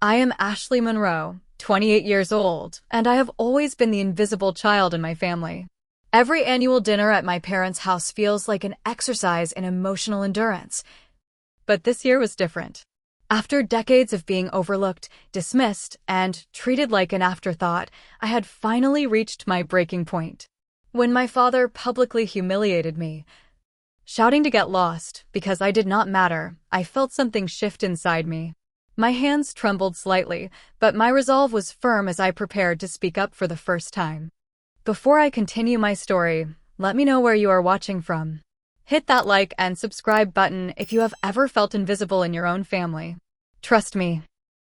I am Ashley Monroe, 28 years old, and I have always been the invisible child in my family. Every annual dinner at my parents' house feels like an exercise in emotional endurance. But this year was different. After decades of being overlooked, dismissed, and treated like an afterthought, I had finally reached my breaking point. When my father publicly humiliated me, shouting to get lost because I did not matter, I felt something shift inside me. My hands trembled slightly, but my resolve was firm as I prepared to speak up for the first time. Before I continue my story, let me know where you are watching from. Hit that like and subscribe button if you have ever felt invisible in your own family. Trust me,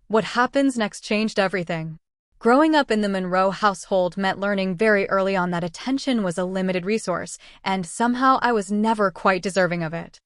what happens next changed everything. Growing up in the Monroe household meant learning very early on that attention was a limited resource, and somehow I was never quite deserving of it.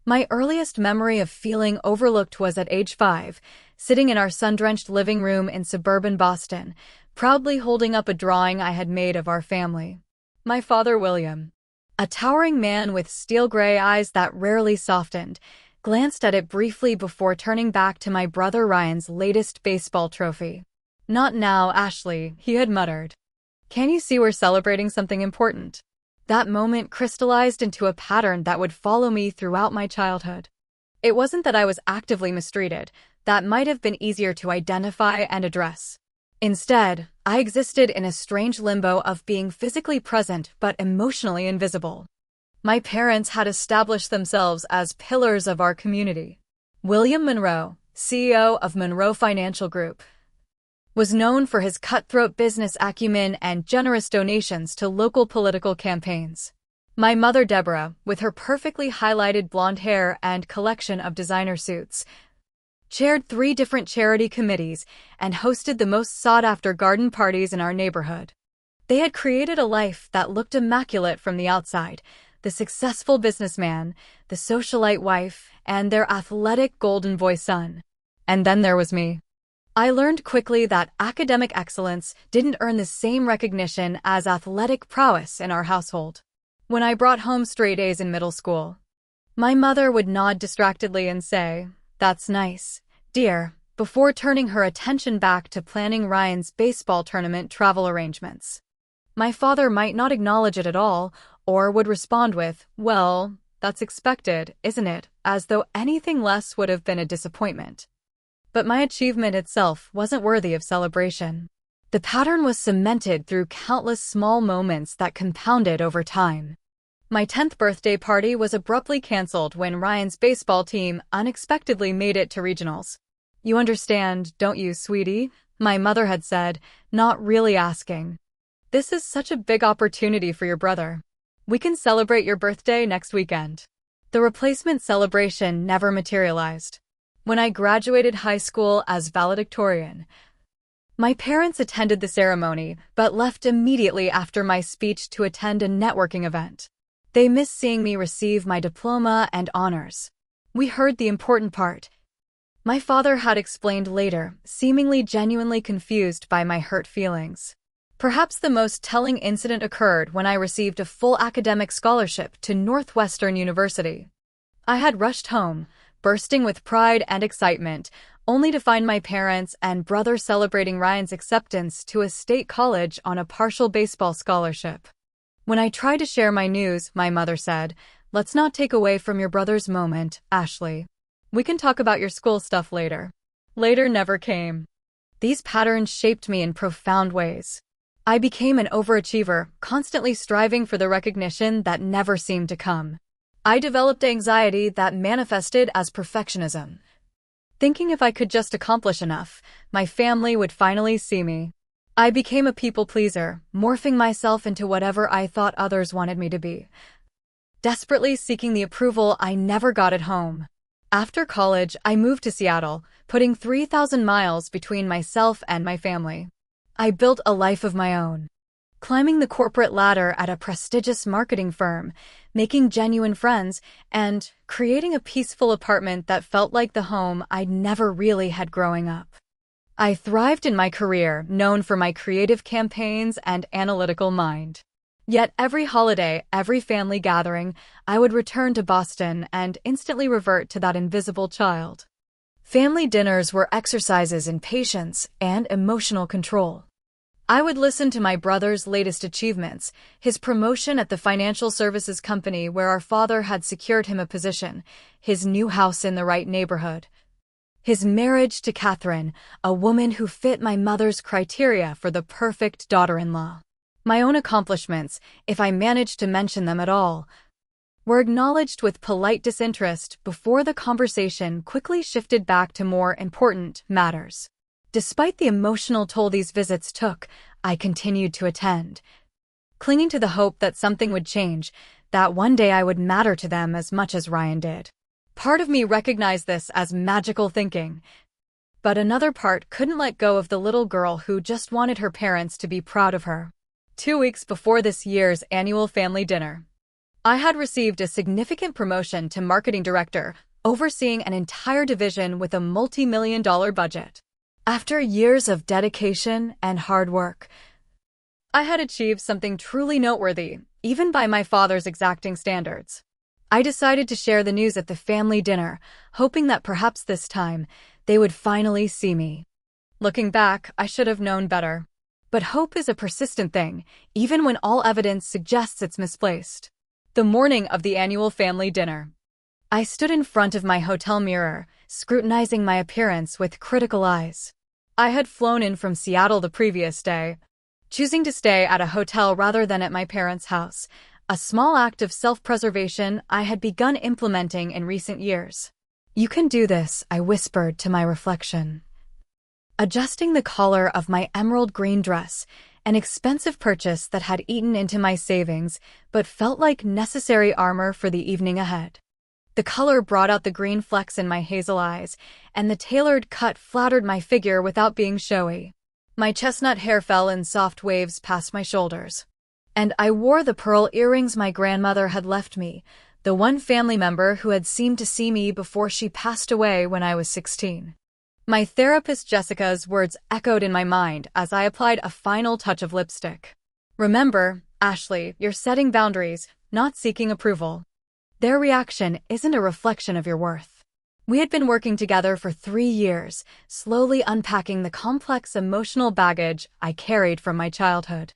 My earliest memory of feeling overlooked was at age 5, sitting in our sun-drenched living room in suburban Boston, proudly holding up a drawing I had made of our family. My father, William, a towering man with steel-gray eyes that rarely softened, glanced at it briefly before turning back to my brother Ryan's latest baseball trophy. "Not now, Ashley," he had muttered. "Can you see we're celebrating something important?" That moment crystallized into a pattern that would follow me throughout my childhood. It wasn't that I was actively mistreated. That might have been easier to identify and address. Instead, I existed in a strange limbo of being physically present but emotionally invisible. My parents had established themselves as pillars of our community. William Monroe, CEO of Monroe Financial Group, was known for his cutthroat business acumen and generous donations to local political campaigns. My mother, Deborah, with her perfectly highlighted blonde hair and collection of designer suits, chaired 3 different charity committees and hosted the most sought-after garden parties in our neighborhood. They had created a life that looked immaculate from the outside: the successful businessman, the socialite wife, and their athletic golden boy son. And then there was me. I learned quickly that academic excellence didn't earn the same recognition as athletic prowess in our household. When I brought home straight A's in middle school, my mother would nod distractedly and say, "That's nice, dear," before turning her attention back to planning Ryan's baseball tournament travel arrangements. My father might not acknowledge it at all, or would respond with, "Well, that's expected, isn't it?" as though anything less would have been a disappointment. But my achievement itself wasn't worthy of celebration. The pattern was cemented through countless small moments that compounded over time. My 10th birthday party was abruptly canceled when Ryan's baseball team unexpectedly made it to regionals. "You understand, don't you, sweetie?" my mother had said, not really asking. "This is such a big opportunity for your brother. We can celebrate your birthday next weekend." The replacement celebration never materialized. When I graduated high school as valedictorian, my parents attended the ceremony but left immediately after my speech to attend a networking event. They missed seeing me receive my diploma and honors. "We heard the important part," my father had explained later, seemingly genuinely confused by my hurt feelings. Perhaps the most telling incident occurred when I received a full academic scholarship to Northwestern University. I had rushed home, bursting with pride and excitement, only to find my parents and brother celebrating Ryan's acceptance to a state college on a partial baseball scholarship. When I tried to share my news, my mother said, "Let's not take away from your brother's moment, Ashley. We can talk about your school stuff later." Later never came. These patterns shaped me in profound ways. I became an overachiever, constantly striving for the recognition that never seemed to come. I developed anxiety that manifested as perfectionism, thinking if I could just accomplish enough, my family would finally see me. I became a people pleaser, morphing myself into whatever I thought others wanted me to be, desperately seeking the approval I never got at home. After college, I moved to Seattle, putting 3,000 miles between myself and my family. I built a life of my own, climbing the corporate ladder at a prestigious marketing firm, making genuine friends, and creating a peaceful apartment that felt like the home I'd never really had growing up. I thrived in my career, known for my creative campaigns and analytical mind. Yet every holiday, every family gathering, I would return to Boston and instantly revert to that invisible child. Family dinners were exercises in patience and emotional control. I would listen to my brother's latest achievements, his promotion at the financial services company where our father had secured him a position, his new house in the right neighborhood, his marriage to Catherine, a woman who fit my mother's criteria for the perfect daughter-in-law. My own accomplishments, if I managed to mention them at all, were acknowledged with polite disinterest before the conversation quickly shifted back to more important matters. Despite the emotional toll these visits took, I continued to attend, clinging to the hope that something would change, that one day I would matter to them as much as Ryan did. Part of me recognized this as magical thinking, but another part couldn't let go of the little girl who just wanted her parents to be proud of her. 2 weeks before this year's annual family dinner, I had received a significant promotion to marketing director, overseeing an entire division with a multi-million-dollar budget. After years of dedication and hard work, I had achieved something truly noteworthy, even by my father's exacting standards. I decided to share the news at the family dinner, hoping that perhaps this time they would finally see me. Looking back, I should have known better. But hope is a persistent thing, even when all evidence suggests it's misplaced. The morning of the annual family dinner, I stood in front of my hotel mirror, scrutinizing my appearance with critical eyes. I had flown in from Seattle the previous day, choosing to stay at a hotel rather than at my parents' house, a small act of self-preservation I had begun implementing in recent years. "You can do this," I whispered to my reflection, adjusting the collar of my emerald green dress, an expensive purchase that had eaten into my savings but felt like necessary armor for the evening ahead. The color brought out the green flecks in my hazel eyes, and the tailored cut flattered my figure without being showy. My chestnut hair fell in soft waves past my shoulders, and I wore the pearl earrings my grandmother had left me, the one family member who had seemed to see me before she passed away when I was 16. My therapist Jessica's words echoed in my mind as I applied a final touch of lipstick. "Remember, Ashley, you're setting boundaries, not seeking approval. Their reaction isn't a reflection of your worth." We had been working together for 3 years, slowly unpacking the complex emotional baggage I carried from my childhood.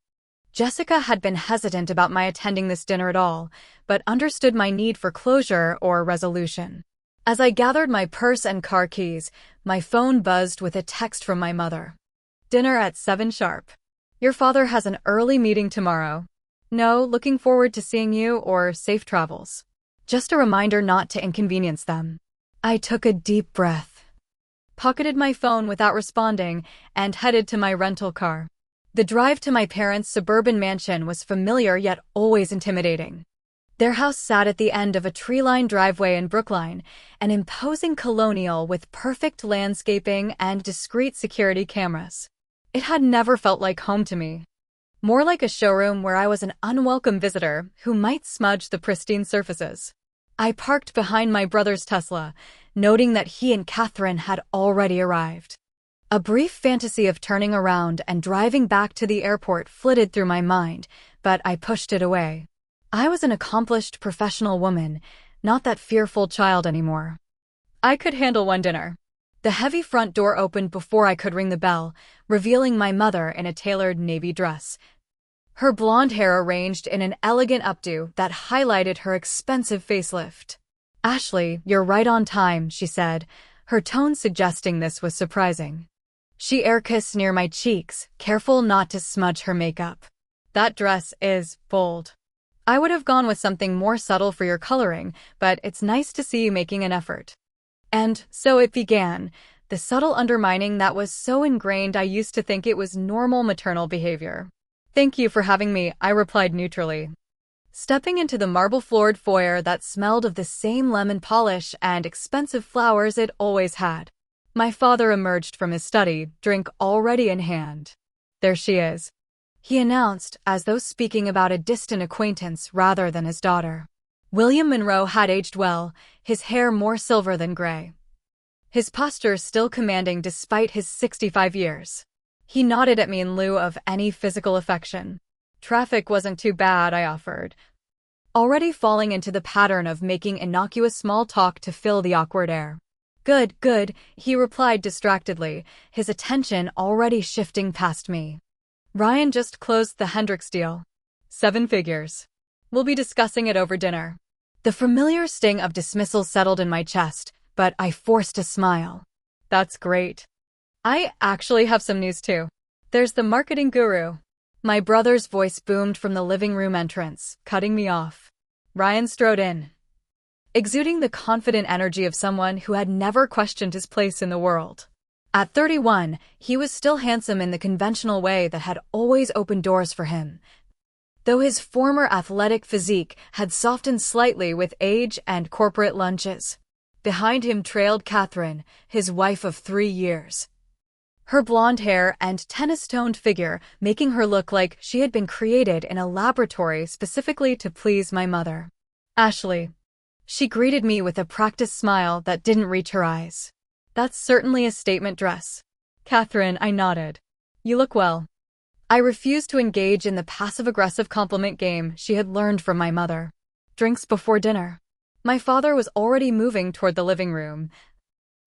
Jessica had been hesitant about my attending this dinner at all, but understood my need for closure or resolution. As I gathered my purse and car keys, my phone buzzed with a text from my mother. "Dinner at 7 sharp. Your father has an early meeting tomorrow. No, looking forward to seeing you, or safe travels. Just a reminder not to inconvenience them." I took a deep breath, pocketed my phone without responding, and headed to my rental car. The drive to my parents' suburban mansion was familiar yet always intimidating. Their house sat at the end of a tree-lined driveway in Brookline, an imposing colonial with perfect landscaping and discreet security cameras. It had never felt like home to me. More like a showroom where I was an unwelcome visitor who might smudge the pristine surfaces. I parked behind my brother's Tesla, noting that he and Catherine had already arrived. A brief fantasy of turning around and driving back to the airport flitted through my mind, but I pushed it away. I was an accomplished professional woman, not that fearful child anymore. I could handle one dinner. The heavy front door opened before I could ring the bell, revealing my mother in a tailored navy dress, her blonde hair arranged in an elegant updo that highlighted her expensive facelift. "Ashley, you're right on time," she said, her tone suggesting this was surprising. She air-kissed near my cheeks, careful not to smudge her makeup. "That dress is bold. I would have gone with something more subtle for your coloring, but it's nice to see you making an effort." And so it began, the subtle undermining that was so ingrained I used to think it was normal maternal behavior. "Thank you for having me," I replied neutrally, stepping into the marble-floored foyer that smelled of the same lemon polish and expensive flowers it always had. My father emerged from his study, drink already in hand. "There she is," he announced, as though speaking about a distant acquaintance rather than his daughter. William Monroe had aged well, his hair more silver than gray, his posture still commanding despite his 65 years. He nodded at me in lieu of any physical affection. "Traffic wasn't too bad," I offered, already falling into the pattern of making innocuous small talk to fill the awkward air. Good, good, he replied distractedly, his attention already shifting past me. Ryan just closed the Hendricks deal. 7 figures. We'll be discussing it over dinner. The familiar sting of dismissal settled in my chest, but I forced a smile. That's great. I actually have some news too. There's the marketing guru. My brother's voice boomed from the living room entrance, cutting me off. Ryan strode in, exuding the confident energy of someone who had never questioned his place in the world. At 31, he was still handsome in the conventional way that had always opened doors for him, though his former athletic physique had softened slightly with age and corporate lunches. Behind him trailed Catherine, his wife of 3 years. Her blonde hair and tennis-toned figure making her look like she had been created in a laboratory specifically to please my mother. Ashley. She greeted me with a practiced smile that didn't reach her eyes. That's certainly a statement dress. Catherine, I nodded. You look well. I refused to engage in the passive-aggressive compliment game she had learned from my mother. Drinks before dinner. My father was already moving toward the living room,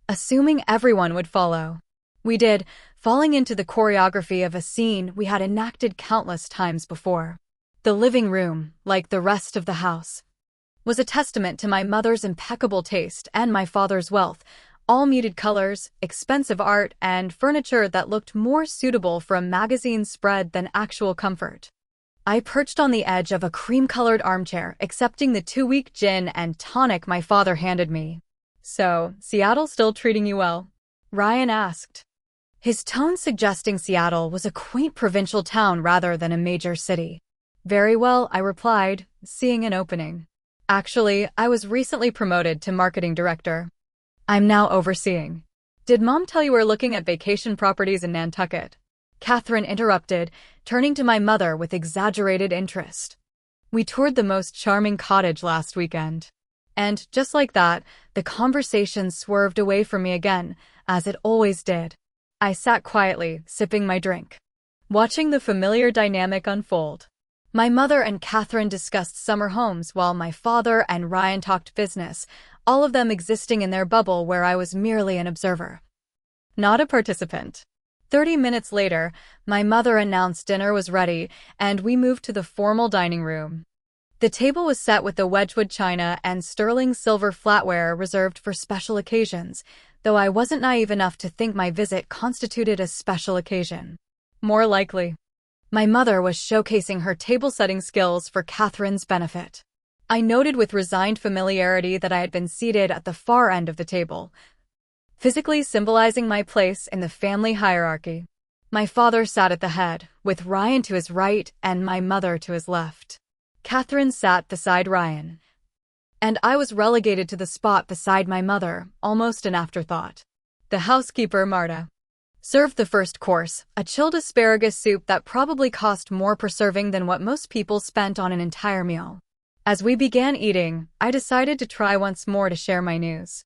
assuming everyone would follow. We did, falling into the choreography of a scene we had enacted countless times before. The living room, like the rest of the house, was a testament to my mother's impeccable taste and my father's wealth, all muted colors, expensive art, and furniture that looked more suitable for a magazine spread than actual comfort. I perched on the edge of a cream-colored armchair, accepting the 2-week gin and tonic my father handed me. So, Seattle still treating you well? Ryan asked, his tone suggesting Seattle was a quaint provincial town rather than a major city. Very well, I replied, seeing an opening. Actually, I was recently promoted to marketing director. I'm now overseeing. Did Mom tell you we're looking at vacation properties in Nantucket? Catherine interrupted, turning to my mother with exaggerated interest. We toured the most charming cottage last weekend. And, just like that, the conversation swerved away from me again, as it always did. I sat quietly, sipping my drink, watching the familiar dynamic unfold. My mother and Catherine discussed summer homes while my father and Ryan talked business, all of them existing in their bubble where I was merely an observer, not a participant. 30 minutes later, my mother announced dinner was ready, and we moved to the formal dining room. The table was set with the Wedgwood china and sterling silver flatware reserved for special occasions, though I wasn't naive enough to think my visit constituted a special occasion. More likely, my mother was showcasing her table-setting skills for Catherine's benefit. I noted with resigned familiarity that I had been seated at the far end of the table, physically symbolizing my place in the family hierarchy. My father sat at the head, with Ryan to his right and my mother to his left. Catherine sat beside Ryan, and I was relegated to the spot beside my mother, almost an afterthought. The housekeeper, Marta, served the first course, a chilled asparagus soup that probably cost more per serving than what most people spent on an entire meal. As we began eating, I decided to try once more to share my news.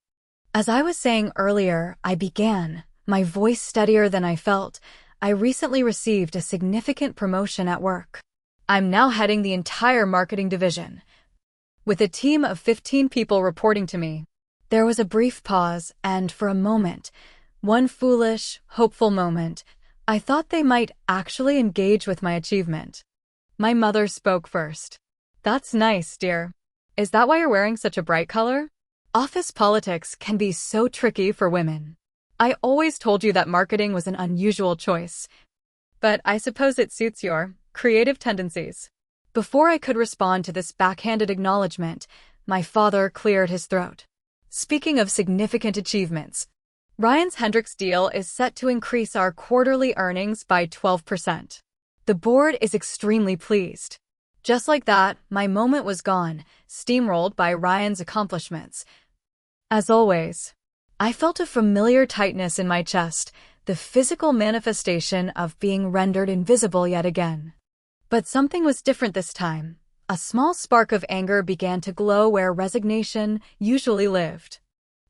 As I was saying earlier, I began, my voice steadier than I felt. I recently received a significant promotion at work. I'm now heading the entire marketing division, with a team of 15 people reporting to me. There was a brief pause, and for a moment, one foolish, hopeful moment, I thought they might actually engage with my achievement. My mother spoke first. That's nice, dear. Is that why you're wearing such a bright color? Office politics can be so tricky for women. I always told you that marketing was an unusual choice, but I suppose it suits your creative tendencies. Before I could respond to this backhanded acknowledgement, my father cleared his throat. Speaking of significant achievements, Ryan's Hendricks deal is set to increase our quarterly earnings by 12%. The board is extremely pleased. Just like that, my moment was gone, steamrolled by Ryan's accomplishments. As always, I felt a familiar tightness in my chest, the physical manifestation of being rendered invisible yet again. But something was different this time. A small spark of anger began to glow where resignation usually lived.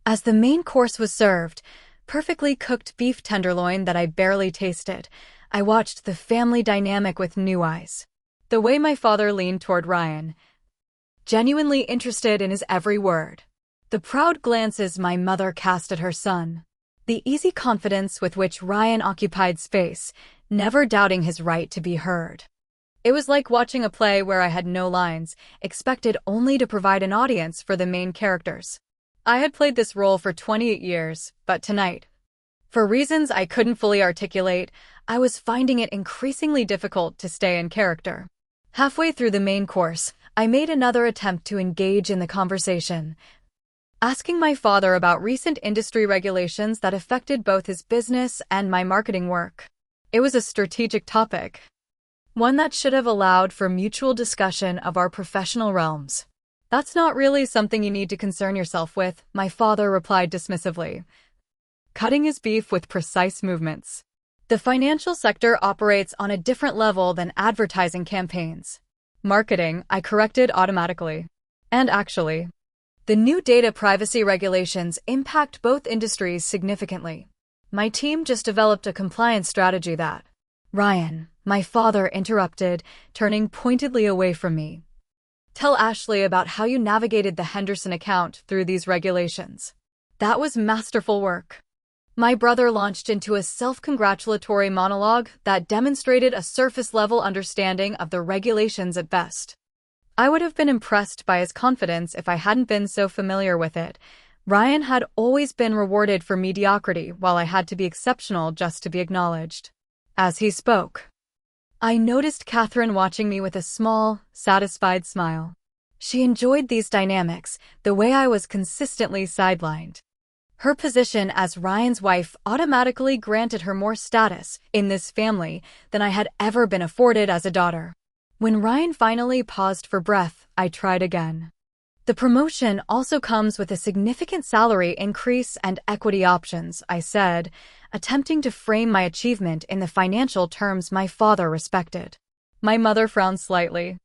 As the main course was served, perfectly cooked beef tenderloin that I barely tasted, I watched the family dynamic with new eyes. The way my father leaned toward Ryan, genuinely interested in his every word. The proud glances my mother cast at her son. The easy confidence with which Ryan occupied space, never doubting his right to be heard. It was like watching a play where I had no lines, expected only to provide an audience for the main characters. I had played this role for 28 years, but tonight, for reasons I couldn't fully articulate, I was finding it increasingly difficult to stay in character. Halfway through the main course, I made another attempt to engage in the conversation, asking my father about recent industry regulations that affected both his business and my marketing work. It was a strategic topic, one that should have allowed for mutual discussion of our professional realms. "That's not really something you need to concern yourself with," my father replied dismissively, cutting his beef with precise movements. "The financial sector operates on a different level than advertising campaigns. Marketing," I corrected automatically. "And actually, the new data privacy regulations impact both industries significantly. My team just developed a compliance strategy that—" "Ryan," my father interrupted, turning pointedly away from me. "Tell Ashley about how you navigated the Henderson account through these regulations. That was masterful work." My brother launched into a self-congratulatory monologue that demonstrated a surface-level understanding of the regulations at best. I would have been impressed by his confidence if I hadn't been so familiar with it. Ryan had always been rewarded for mediocrity, while I had to be exceptional just to be acknowledged. As he spoke, I noticed Catherine watching me with a small, satisfied smile. She enjoyed these dynamics, the way I was consistently sidelined. Her position as Ryan's wife automatically granted her more status in this family than I had ever been afforded as a daughter. When Ryan finally paused for breath, I tried again. "The promotion also comes with a significant salary increase and equity options," I said, attempting to frame my achievement in the financial terms my father respected. My mother frowned slightly.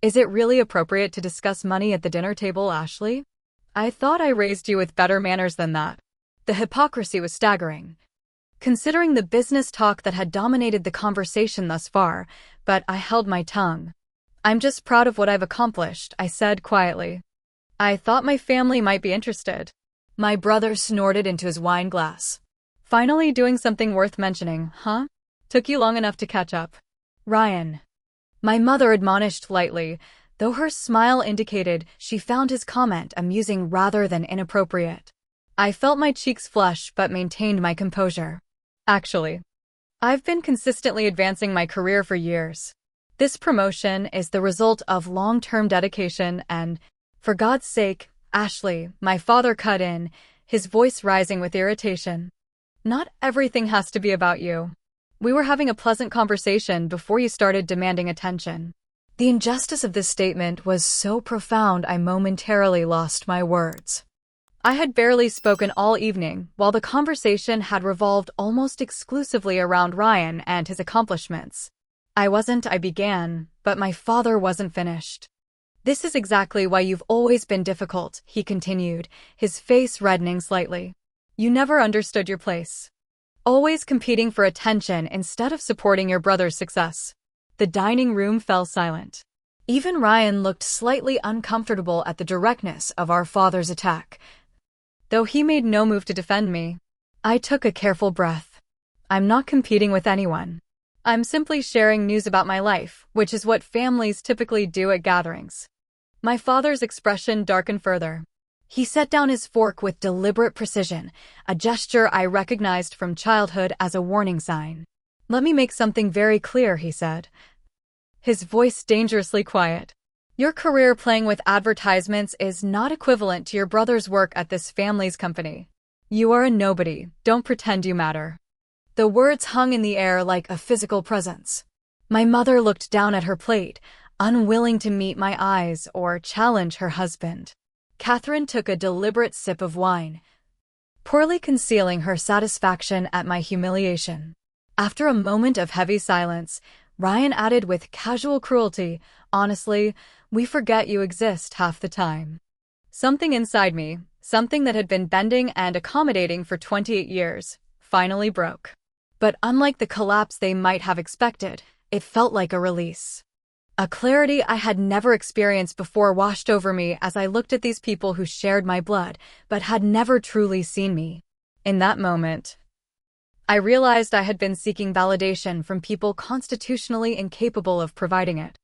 "Is it really appropriate to discuss money at the dinner table, Ashley? I thought I raised you with better manners than that." The hypocrisy was staggering, considering the business talk that had dominated the conversation thus far, but I held my tongue. "I'm just proud of what I've accomplished," I said quietly. "I thought my family might be interested." My brother snorted into his wine glass. "Finally doing something worth mentioning, huh? Took you long enough to catch up." "Ryan," my mother admonished lightly, though her smile indicated she found his comment amusing rather than inappropriate. I felt my cheeks flush but maintained my composure. "Actually, I've been consistently advancing my career for years. This promotion is the result of long-term dedication and, for God's sake, Ashley," my father cut in, his voice rising with irritation. "Not everything has to be about you. We were having a pleasant conversation before you started demanding attention." The injustice of this statement was so profound I momentarily lost my words. I had barely spoken all evening, while the conversation had revolved almost exclusively around Ryan and his accomplishments. I began, but my father wasn't finished. "This is exactly why you've always been difficult," he continued, his face reddening slightly. "You never understood your place. Always competing for attention instead of supporting your brother's success." The dining room fell silent. Even Ryan looked slightly uncomfortable at the directness of our father's attack, though he made no move to defend me. I took a careful breath. "I'm not competing with anyone. I'm simply sharing news about my life, which is what families typically do at gatherings." My father's expression darkened further. He set down his fork with deliberate precision, a gesture I recognized from childhood as a warning sign. "Let me make something very clear," he said, his voice dangerously quiet. "Your career playing with advertisements is not equivalent to your brother's work at this family's company. You are a nobody, don't pretend you matter." The words hung in the air like a physical presence. My mother looked down at her plate, unwilling to meet my eyes or challenge her husband. Catherine took a deliberate sip of wine, poorly concealing her satisfaction at my humiliation. After a moment of heavy silence, Ryan added with casual cruelty, "Honestly, we forget you exist half the time." Something inside me, something that had been bending and accommodating for 28 years, finally broke. But unlike the collapse they might have expected, it felt like a release. A clarity I had never experienced before washed over me as I looked at these people who shared my blood, but had never truly seen me. In that moment, I realized I had been seeking validation from people constitutionally incapable of providing it.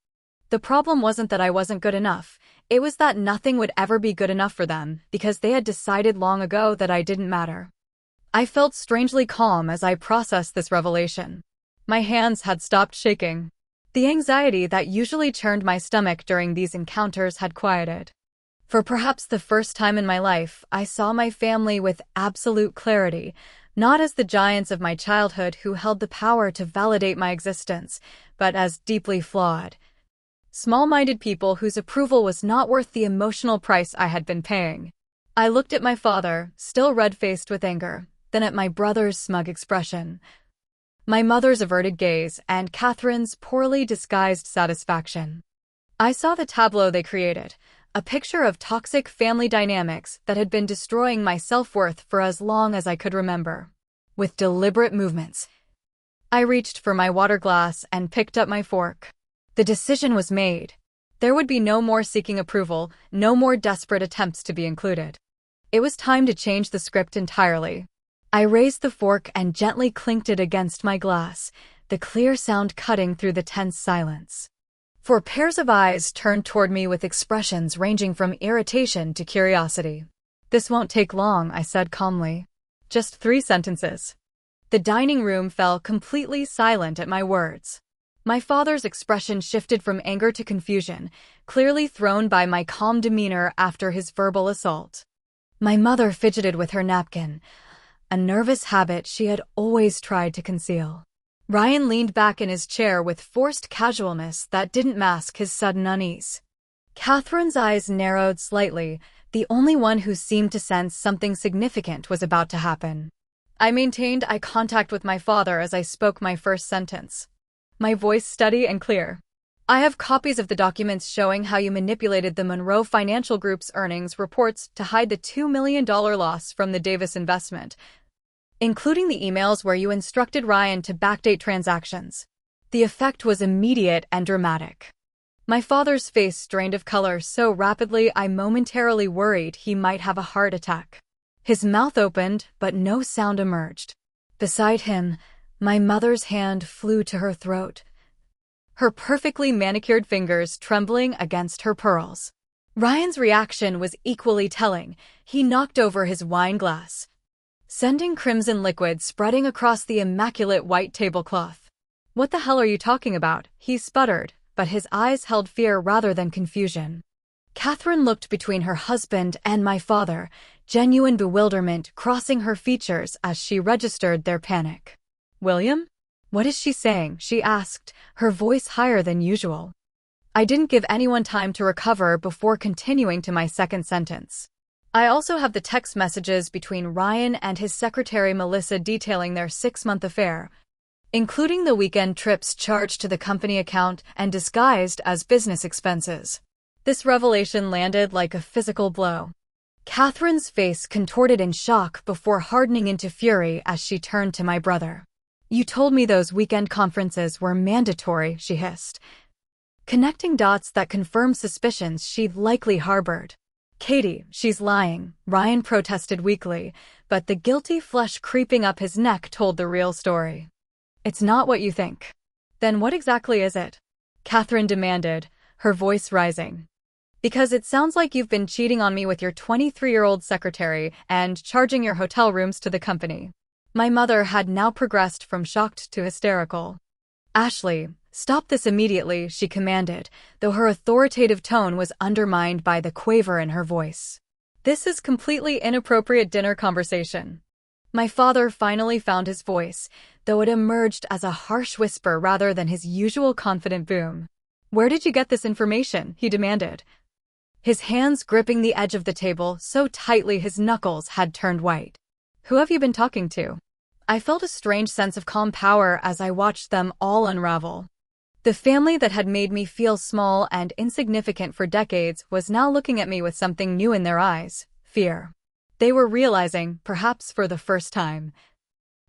The problem wasn't that I wasn't good enough, it was that nothing would ever be good enough for them, because they had decided long ago that I didn't matter. I felt strangely calm as I processed this revelation. My hands had stopped shaking. The anxiety that usually churned my stomach during these encounters had quieted. For perhaps the first time in my life, I saw my family with absolute clarity, not as the giants of my childhood who held the power to validate my existence, but as deeply flawed, small-minded people whose approval was not worth the emotional price I had been paying. I looked at my father, still red-faced with anger, then at my brother's smug expression, my mother's averted gaze, and Catherine's poorly disguised satisfaction. I saw the tableau they created, a picture of toxic family dynamics that had been destroying my self-worth for as long as I could remember. With deliberate movements, I reached for my water glass and picked up my fork. The decision was made. There would be no more seeking approval, no more desperate attempts to be included. It was time to change the script entirely. I raised the fork and gently clinked it against my glass, the clear sound cutting through the tense silence. Four pairs of eyes turned toward me with expressions ranging from irritation to curiosity. "This won't take long," I said calmly. "Just 3 sentences." The dining room fell completely silent at my words. My father's expression shifted from anger to confusion, clearly thrown by my calm demeanor after his verbal assault. My mother fidgeted with her napkin, a nervous habit she had always tried to conceal. Ryan leaned back in his chair with forced casualness that didn't mask his sudden unease. Catherine's eyes narrowed slightly, the only one who seemed to sense something significant was about to happen. I maintained eye contact with my father as I spoke my first sentence, my voice steady and clear. "I have copies of the documents showing how you manipulated the Monroe Financial Group's earnings reports to hide the $2 million loss from the Davis investment, including the emails where you instructed Ryan to backdate transactions." The effect was immediate and dramatic. My father's face drained of color so rapidly I momentarily worried he might have a heart attack. His mouth opened, but no sound emerged. Beside him, my mother's hand flew to her throat, her perfectly manicured fingers trembling against her pearls. Ryan's reaction was equally telling. He knocked over his wine glass, sending crimson liquid spreading across the immaculate white tablecloth. "What the hell are you talking about?" he sputtered, but his eyes held fear rather than confusion. Catherine looked between her husband and my father, genuine bewilderment crossing her features as she registered their panic. "William? What is she saying?" she asked, her voice higher than usual. I didn't give anyone time to recover before continuing to my second sentence. "I also have the text messages between Ryan and his secretary Melissa detailing their 6-month affair, including the weekend trips charged to the company account and disguised as business expenses." This revelation landed like a physical blow. Catherine's face contorted in shock before hardening into fury as she turned to my brother. "You told me those weekend conferences were mandatory," she hissed, connecting dots that confirmed suspicions she'd likely harbored. "Katie, she's lying," Ryan protested weakly, but the guilty flush creeping up his neck told the real story. "It's not what you think." "Then what exactly is it?" Catherine demanded, her voice rising. "Because it sounds like you've been cheating on me with your 23-year-old secretary and charging your hotel rooms to the company." My mother had now progressed from shocked to hysterical. "Ashley, stop this immediately," she commanded, though her authoritative tone was undermined by the quaver in her voice. "This is completely inappropriate dinner conversation." My father finally found his voice, though it emerged as a harsh whisper rather than his usual confident boom. "Where did you get this information?" he demanded, his hands gripping the edge of the table so tightly his knuckles had turned white. "Who have you been talking to?" I felt a strange sense of calm power as I watched them all unravel. The family that had made me feel small and insignificant for decades was now looking at me with something new in their eyes: fear. They were realizing, perhaps for the first time,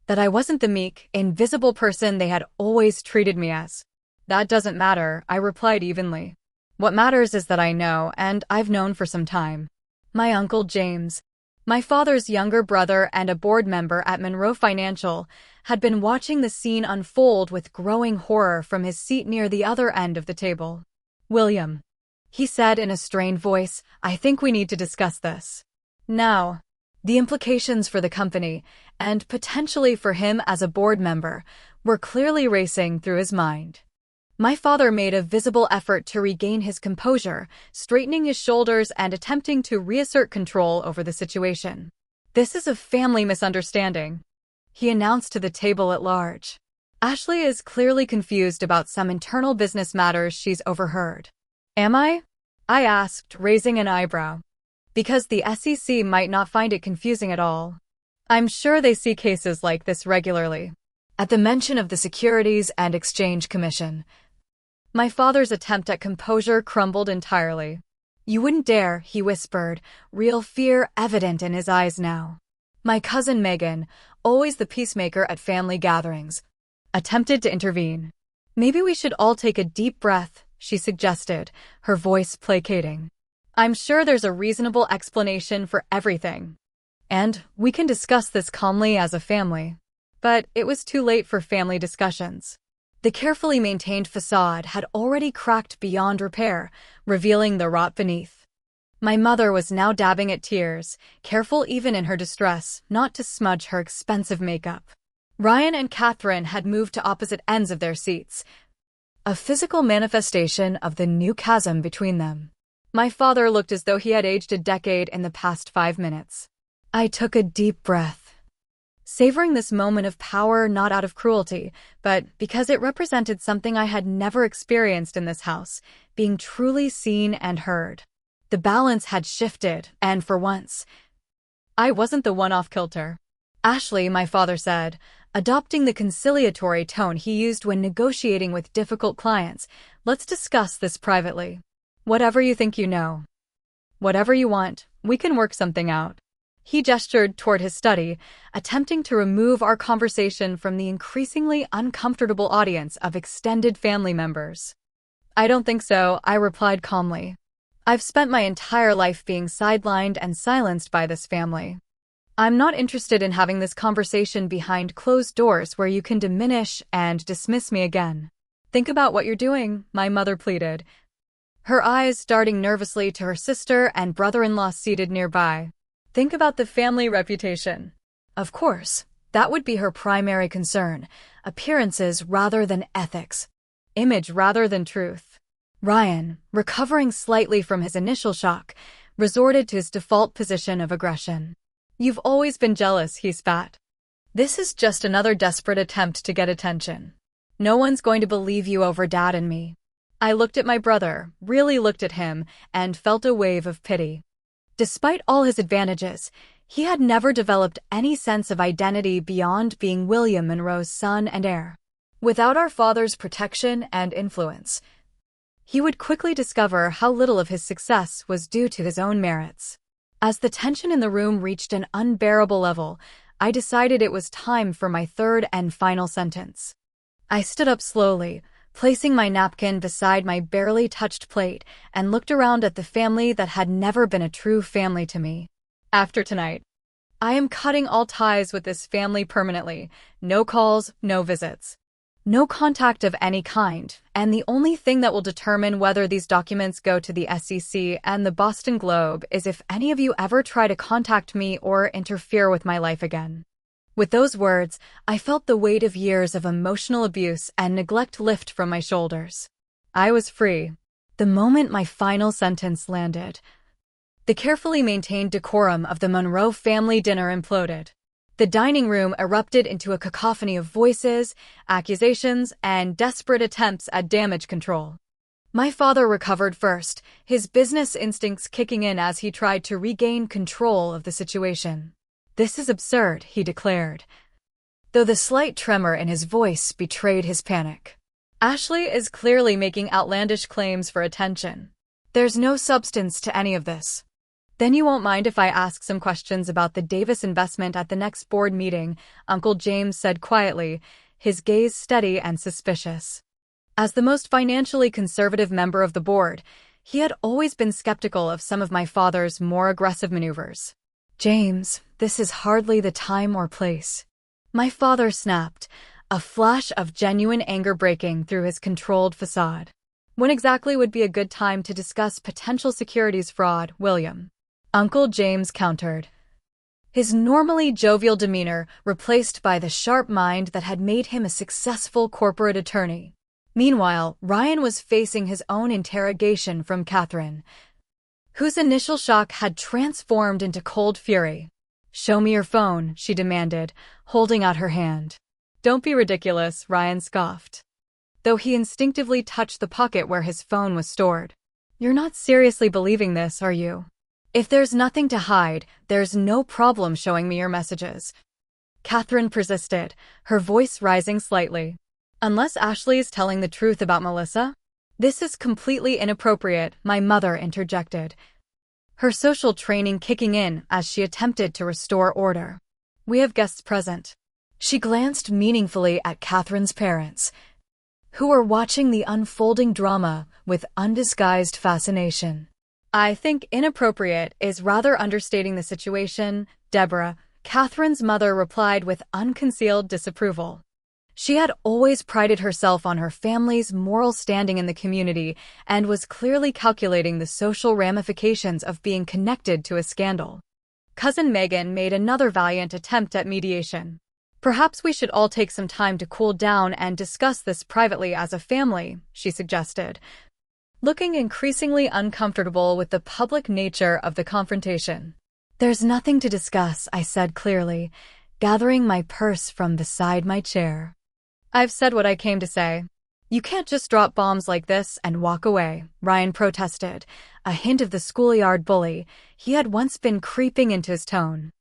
that I wasn't the meek, invisible person they had always treated me as. That doesn't matter, I replied evenly. What matters is that I know, and I've known for some time. My uncle James, my father's younger brother and a board member at Monroe Financial, had been watching the scene unfold with growing horror from his seat near the other end of the table. William, he said in a strained voice, I think we need to discuss this. Now, the implications for the company, and potentially for him as a board member, were clearly racing through his mind. My father made a visible effort to regain his composure, straightening his shoulders and attempting to reassert control over the situation. This is a family misunderstanding, he announced to the table at large. Ashley is clearly confused about some internal business matters she's overheard. Am I? I asked, raising an eyebrow. Because the SEC might not find it confusing at all. I'm sure they see cases like this regularly. At the mention of the Securities and Exchange Commission, my father's attempt at composure crumbled entirely. You wouldn't dare, he whispered, real fear evident in his eyes now. My cousin Megan, always the peacemaker at family gatherings, attempted to intervene. Maybe we should all take a deep breath, she suggested, her voice placating. I'm sure there's a reasonable explanation for everything. And we can discuss this calmly as a family. But it was too late for family discussions. The carefully maintained facade had already cracked beyond repair, revealing the rot beneath. My mother was now dabbing at tears, careful even in her distress not to smudge her expensive makeup. Ryan and Catherine had moved to opposite ends of their seats, a physical manifestation of the new chasm between them. My father looked as though he had aged a decade in the past 5 minutes. I took a deep breath, savoring this moment of power not out of cruelty, but because it represented something I had never experienced in this house, being truly seen and heard. The balance had shifted, and for once, I wasn't the one off kilter. Ashley, my father said, adopting the conciliatory tone he used when negotiating with difficult clients, let's discuss this privately. Whatever you think you know. Whatever you want, we can work something out. He gestured toward his study, attempting to remove our conversation from the increasingly uncomfortable audience of extended family members. I don't think so, I replied calmly. I've spent my entire life being sidelined and silenced by this family. I'm not interested in having this conversation behind closed doors where you can diminish and dismiss me again. Think about what you're doing, my mother pleaded, her eyes darting nervously to her sister and brother-in-law seated nearby. Think about the family reputation. Of course, that would be her primary concern, appearances rather than ethics, image rather than truth. Ryan, recovering slightly from his initial shock, resorted to his default position of aggression. You've always been jealous, he spat. This is just another desperate attempt to get attention. No one's going to believe you over Dad and me. I looked at my brother, really looked at him, and felt a wave of pity. Despite all his advantages, he had never developed any sense of identity beyond being William Monroe's son and heir. Without our father's protection and influence, he would quickly discover how little of his success was due to his own merits. As the tension in the room reached an unbearable level, I decided it was time for my third and final sentence. I stood up slowly, placing my napkin beside my barely touched plate, and looked around at the family that had never been a true family to me. After tonight, I am cutting all ties with this family permanently. No calls, no visits. No contact of any kind, and the only thing that will determine whether these documents go to the SEC and the Boston Globe is if any of you ever try to contact me or interfere with my life again. With those words, I felt the weight of years of emotional abuse and neglect lift from my shoulders. I was free. The moment my final sentence landed, the carefully maintained decorum of the Monroe family dinner imploded. The dining room erupted into a cacophony of voices, accusations, and desperate attempts at damage control. My father recovered first, his business instincts kicking in as he tried to regain control of the situation. This is absurd, he declared, though the slight tremor in his voice betrayed his panic. Ashley is clearly making outlandish claims for attention. There's no substance to any of this. Then you won't mind if I ask some questions about the Davis investment at the next board meeting, Uncle James said quietly, his gaze steady and suspicious. As the most financially conservative member of the board, he had always been skeptical of some of my father's more aggressive maneuvers. "James, this is hardly the time or place," my father snapped, a flash of genuine anger breaking through his controlled facade. "When exactly would be a good time to discuss potential securities fraud, William?" Uncle James countered, his normally jovial demeanor replaced by the sharp mind that had made him a successful corporate attorney. Meanwhile, Ryan was facing his own interrogation from Catherine, whose initial shock had transformed into cold fury. "Show me your phone," she demanded, holding out her hand. "Don't be ridiculous," Ryan scoffed, though he instinctively touched the pocket where his phone was stored. "You're not seriously believing this, are you? If there's nothing to hide, there's no problem showing me your messages." Catherine persisted, her voice rising slightly. "Unless Ashley's telling the truth about Melissa?" "This is completely inappropriate," my mother interjected, her social training kicking in as she attempted to restore order. "We have guests present." She glanced meaningfully at Catherine's parents, who were watching the unfolding drama with undisguised fascination. "I think inappropriate is rather understating the situation, Deborah," Catherine's mother replied with unconcealed disapproval. She had always prided herself on her family's moral standing in the community and was clearly calculating the social ramifications of being connected to a scandal. Cousin Megan made another valiant attempt at mediation. "Perhaps we should all take some time to cool down and discuss this privately as a family," she suggested, looking increasingly uncomfortable with the public nature of the confrontation. "There's nothing to discuss," I said clearly, gathering my purse from beside my chair. "I've said what I came to say." "You can't just drop bombs like this and walk away," Ryan protested, a hint of the schoolyard bully he had once been creeping into his tone.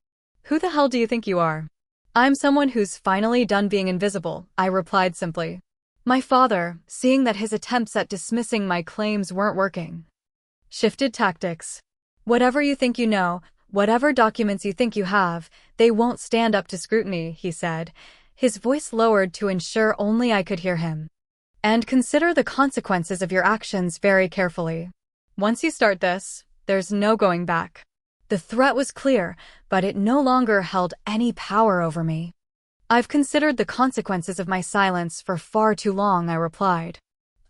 "Who the hell do you think you are?" "I'm someone who's finally done being invisible," I replied simply. My father, seeing that his attempts at dismissing my claims weren't working, shifted tactics. "Whatever you think you know, whatever documents you think you have, they won't stand up to scrutiny," he said, his voice lowered to ensure only I could hear him. "And consider the consequences of your actions very carefully. Once you start this, there's no going back." The threat was clear, but it no longer held any power over me. "I've considered the consequences of my silence for far too long," I replied.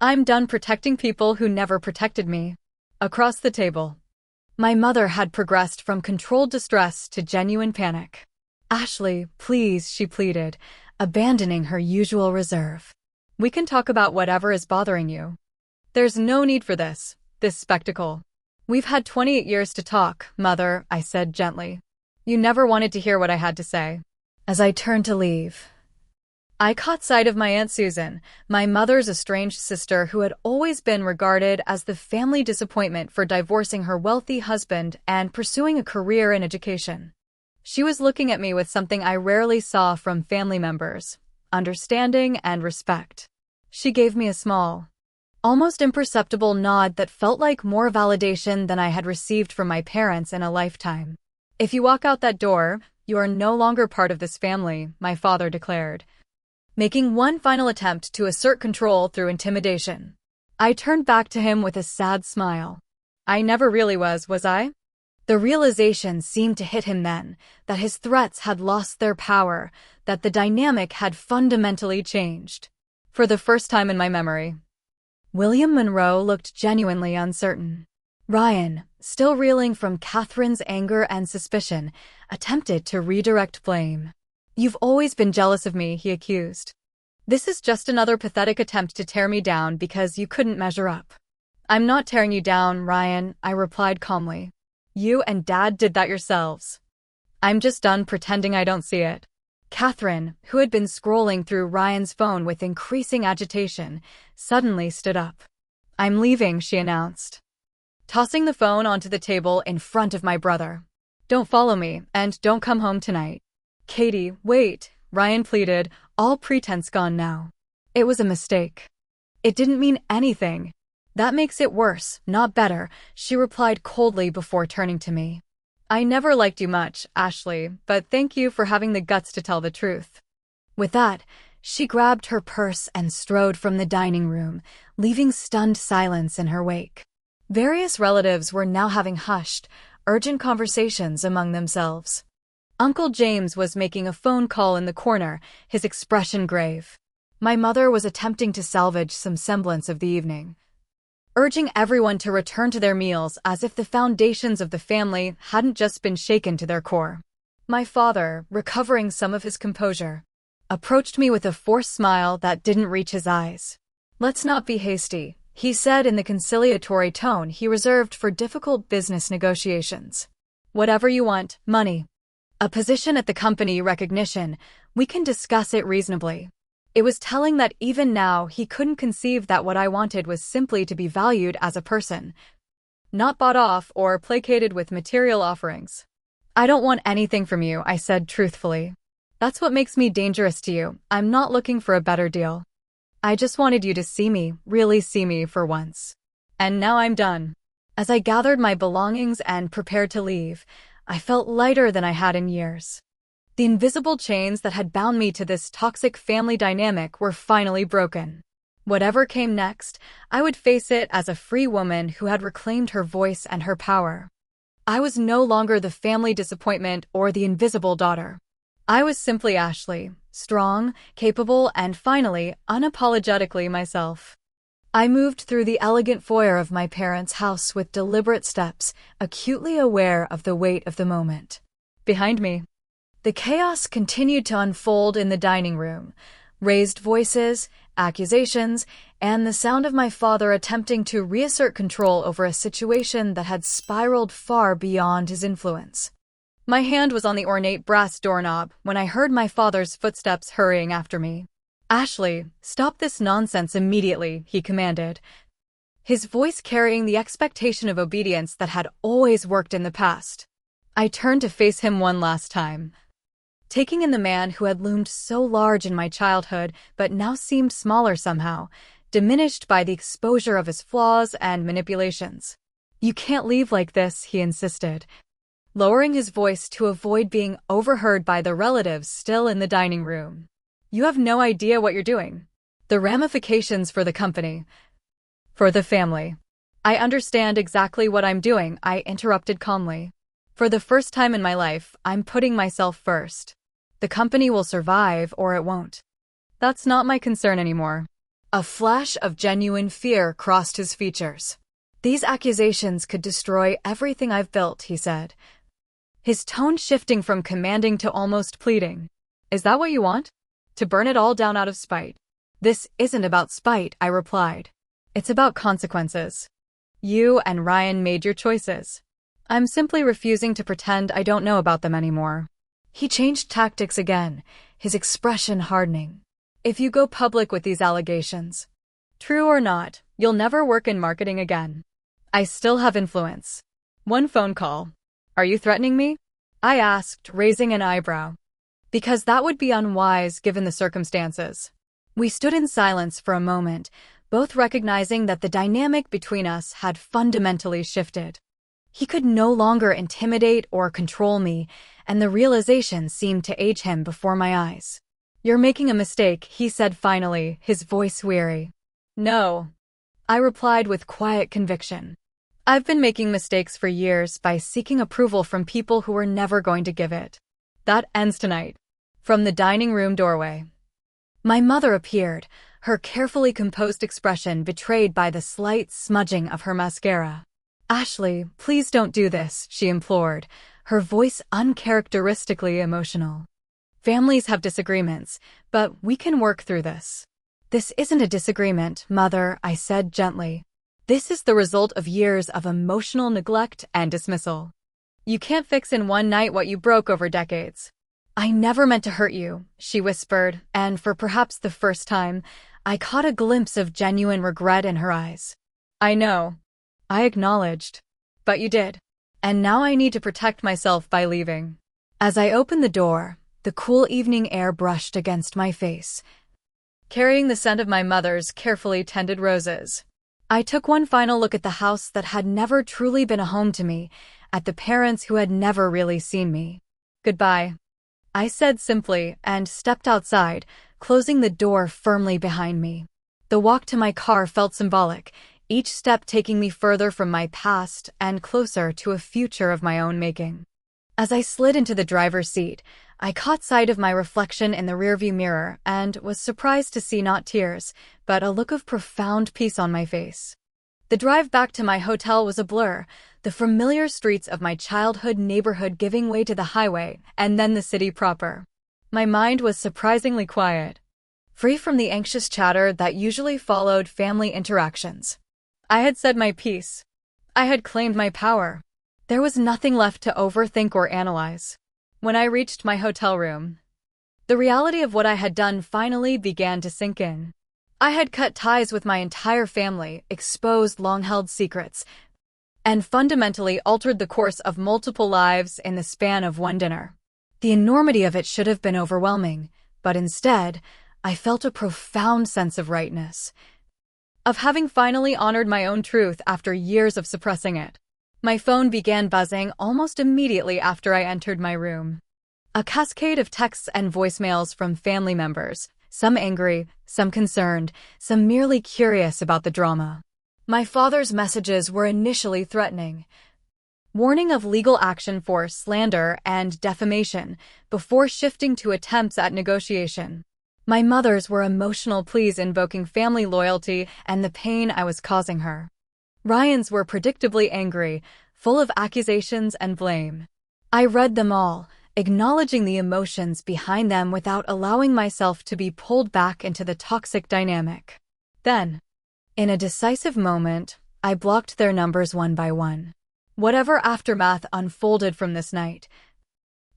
"I'm done protecting people who never protected me." Across the table, my mother had progressed from controlled distress to genuine panic. "Ashley, please," she pleaded, abandoning her usual reserve. "We can talk about whatever is bothering you. There's no need for this spectacle. We've had 28 years to talk, Mother," I said gently. "You never wanted to hear what I had to say." As I turned to leave, I caught sight of my Aunt Susan, my mother's estranged sister who had always been regarded as the family disappointment for divorcing her wealthy husband and pursuing a career in education. She was looking at me with something I rarely saw from family members: understanding and respect. She gave me a small, almost imperceptible nod that felt like more validation than I had received from my parents in a lifetime. "If you walk out that door, you are no longer part of this family," my father declared, making one final attempt to assert control through intimidation. I turned back to him with a sad smile. I never really was I? The realization seemed to hit him then, that his threats had lost their power, that the dynamic had fundamentally changed. For the first time in my memory, William Monroe looked genuinely uncertain. Ryan, still reeling from Catherine's anger and suspicion, attempted to redirect blame. "You've always been jealous of me," he accused. "This is just another pathetic attempt to tear me down because you couldn't measure up." "I'm not tearing you down, Ryan," I replied calmly. "You and Dad did that yourselves. I'm just done pretending I don't see it." Catherine, who had been scrolling through Ryan's phone with increasing agitation, suddenly stood up. "I'm leaving," she announced, tossing the phone onto the table in front of my brother. "Don't follow me, and don't come home tonight." "Katie, wait," Ryan pleaded, all pretense gone now. "It was a mistake. It didn't mean anything." "That makes it worse, not better," she replied coldly before turning to me. "I never liked you much, Ashley, but thank you for having the guts to tell the truth." With that, She grabbed her purse and strode from the dining room, leaving stunned silence in her wake. Various relatives were now having hushed, urgent conversations among themselves. Uncle James was making a phone call in the corner, his expression grave. My mother was attempting to salvage some semblance of the evening, urging everyone to return to their meals as if the foundations of the family hadn't just been shaken to their core. My father, recovering some of his composure, approached me with a forced smile that didn't reach his eyes. "Let's not be hasty," he said in the conciliatory tone he reserved for difficult business negotiations. "Whatever you want, money, a position at the company, recognition, we can discuss it reasonably." It was telling that even now he couldn't conceive that what I wanted was simply to be valued as a person, not bought off or placated with material offerings. "I don't want anything from you," I said truthfully. "That's what makes me dangerous to you. I'm not looking for a better deal. I just wanted you to see me, really see me for once. And now I'm done." As I gathered my belongings and prepared to leave, I felt lighter than I had in years. The invisible chains that had bound me to this toxic family dynamic were finally broken. Whatever came next, I would face it as a free woman who had reclaimed her voice and her power. I was no longer the family disappointment or the invisible daughter. I was simply Ashley, strong, capable, and finally, unapologetically myself. I moved through the elegant foyer of my parents' house with deliberate steps, acutely aware of the weight of the moment. Behind me, the chaos continued to unfold in the dining room. Raised voices, accusations, and the sound of my father attempting to reassert control over a situation that had spiraled far beyond his influence. My hand was on the ornate brass doorknob when I heard my father's footsteps hurrying after me. "Ashley, stop this nonsense immediately," he commanded, his voice carrying the expectation of obedience that had always worked in the past. I turned to face him one last time, taking in the man who had loomed so large in my childhood but now seemed smaller somehow, diminished by the exposure of his flaws and manipulations. "You can't leave like this," he insisted, lowering his voice to avoid being overheard by the relatives still in the dining room. "You have no idea what you're doing. The ramifications for the company, for the family." "I understand exactly what I'm doing," I interrupted calmly. "For the first time in my life, I'm putting myself first. The company will survive or it won't. That's not my concern anymore." A flash of genuine fear crossed his features. "These accusations could destroy everything I've built," he said, his tone shifting from commanding to almost pleading. "Is that what you want? To burn it all down out of spite?" "This isn't about spite," I replied. "It's about consequences. You and Ryan made your choices. I'm simply refusing to pretend I don't know about them anymore." He changed tactics again, his expression hardening. "If you go public with these allegations, true or not, you'll never work in marketing again. I still have influence. One phone call. Are you threatening me?" I asked, raising an eyebrow. "Because that would be unwise given the circumstances." We stood in silence for a moment, both recognizing that the dynamic between us had fundamentally shifted. He could no longer intimidate or control me, and the realization seemed to age him before my eyes. "You're making a mistake," he said finally, his voice weary. "No," I replied with quiet conviction. "I've been making mistakes for years by seeking approval from people who were never going to give it. That ends tonight." From the dining room doorway, my mother appeared, her carefully composed expression betrayed by the slight smudging of her mascara. "Ashley, please don't do this," she implored, her voice uncharacteristically emotional. "Families have disagreements, but we can work through this." "This isn't a disagreement, Mother," I said gently. "This is the result of years of emotional neglect and dismissal. You can't fix in one night what you broke over decades." "I never meant to hurt you," she whispered, and for perhaps the first time, I caught a glimpse of genuine regret in her eyes. "I know," I acknowledged. "But you did. And now I need to protect myself by leaving." As I opened the door, the cool evening air brushed against my face, carrying the scent of my mother's carefully tended roses. I took one final look at the house that had never truly been a home to me, at the parents who had never really seen me. "Goodbye," I said simply and stepped outside, closing the door firmly behind me. The walk to my car felt symbolic, each step taking me further from my past and closer to a future of my own making. As I slid into the driver's seat, I caught sight of my reflection in the rearview mirror and was surprised to see not tears, but a look of profound peace on my face. The drive back to my hotel was a blur, the familiar streets of my childhood neighborhood giving way to the highway, and then the city proper. My mind was surprisingly quiet, free from the anxious chatter that usually followed family interactions. I had said my piece. I had claimed my power. There was nothing left to overthink or analyze. When I reached my hotel room, the reality of what I had done finally began to sink in. I had cut ties with my entire family, exposed long-held secrets, and fundamentally altered the course of multiple lives in the span of one dinner. The enormity of it should have been overwhelming, but instead, I felt a profound sense of rightness, of having finally honored my own truth after years of suppressing it. My phone began buzzing almost immediately after I entered my room. A cascade of texts and voicemails from family members, some angry, some concerned, some merely curious about the drama. My father's messages were initially threatening, warning of legal action for slander and defamation, before shifting to attempts at negotiation. My mother's were emotional pleas invoking family loyalty and the pain I was causing her. Ryan's were predictably angry, full of accusations and blame. I read them all, acknowledging the emotions behind them without allowing myself to be pulled back into the toxic dynamic. Then, in a decisive moment, I blocked their numbers one by one. Whatever aftermath unfolded from this night,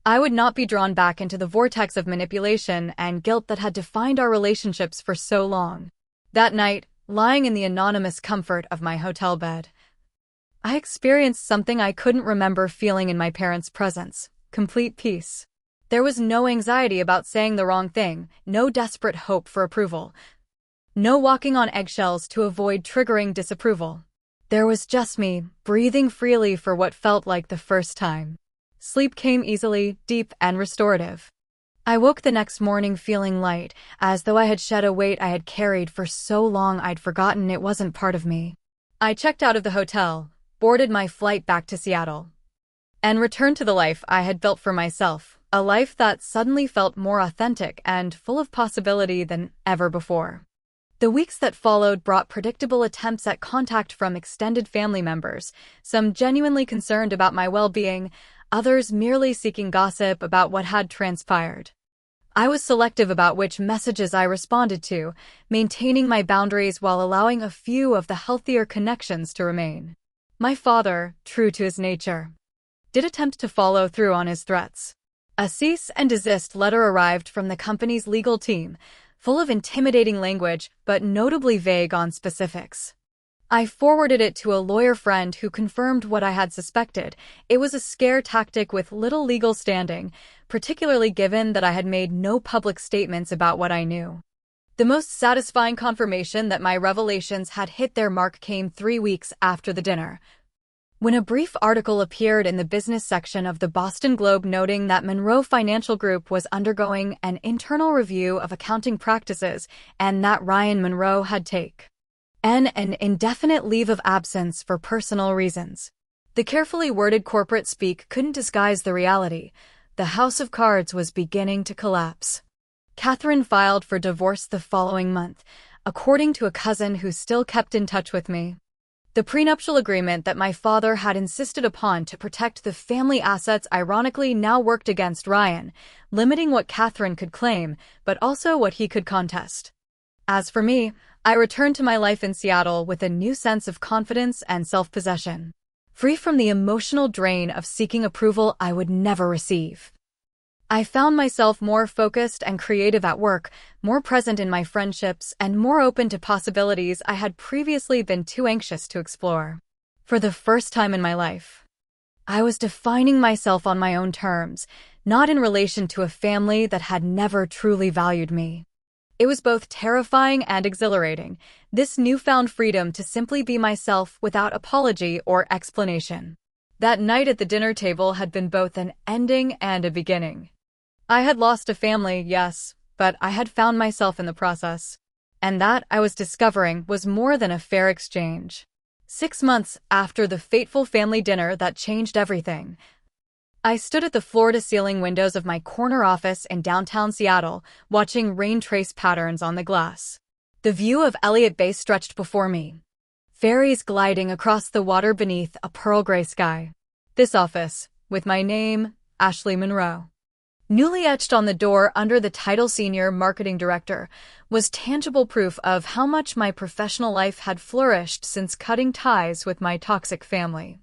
I would not be drawn back into the vortex of manipulation and guilt that had defined our relationships for so long. That night, lying in the anonymous comfort of my hotel bed, I experienced something I couldn't remember feeling in my parents' presence: complete peace. There was no anxiety about saying the wrong thing, no desperate hope for approval, no walking on eggshells to avoid triggering disapproval. There was just me, breathing freely for what felt like the first time. Sleep came easily, deep, and restorative. I woke the next morning feeling light, as though I had shed a weight I had carried for so long I'd forgotten it wasn't part of me. I checked out of the hotel, boarded my flight back to Seattle, and returned to the life I had built for myself, a life that suddenly felt more authentic and full of possibility than ever before. The weeks that followed brought predictable attempts at contact from extended family members, some genuinely concerned about my well-being, others merely seeking gossip about what had transpired. I was selective about which messages I responded to, maintaining my boundaries while allowing a few of the healthier connections to remain. My father, true to his nature, did attempt to follow through on his threats. A cease and desist letter arrived from the company's legal team, full of intimidating language but notably vague on specifics. I forwarded it to a lawyer friend who confirmed what I had suspected. It was a scare tactic with little legal standing, particularly given that I had made no public statements about what I knew. The most satisfying confirmation that my revelations had hit their mark came 3 weeks after the dinner, when a brief article appeared in the business section of the Boston Globe noting that Monroe Financial Group was undergoing an internal review of accounting practices and that Ryan Monroe had taken an indefinite leave of absence for personal reasons. The carefully worded corporate speak couldn't disguise the reality. The house of cards was beginning to collapse. Catherine filed for divorce the following month, according to a cousin who still kept in touch with me. The prenuptial agreement that my father had insisted upon to protect the family assets ironically now worked against Ryan, limiting what Catherine could claim, but also what he could contest. As for me, I returned to my life in Seattle with a new sense of confidence and self-possession, free from the emotional drain of seeking approval I would never receive. I found myself more focused and creative at work, more present in my friendships, and more open to possibilities I had previously been too anxious to explore. For the first time in my life, I was defining myself on my own terms, not in relation to a family that had never truly valued me. It was both terrifying and exhilarating, this newfound freedom to simply be myself without apology or explanation. That night at the dinner table had been both an ending and a beginning. I had lost a family, yes, but I had found myself in the process. And that, I was discovering, was more than a fair exchange. 6 months after the fateful family dinner that changed everything, I stood at the floor-to-ceiling windows of my corner office in downtown Seattle, watching rain trace patterns on the glass. The view of Elliott Bay stretched before me, ferries gliding across the water beneath a pearl gray sky. This office, with my name, Ashley Monroe, newly etched on the door under the title Senior Marketing Director, was tangible proof of how much my professional life had flourished since cutting ties with my toxic family.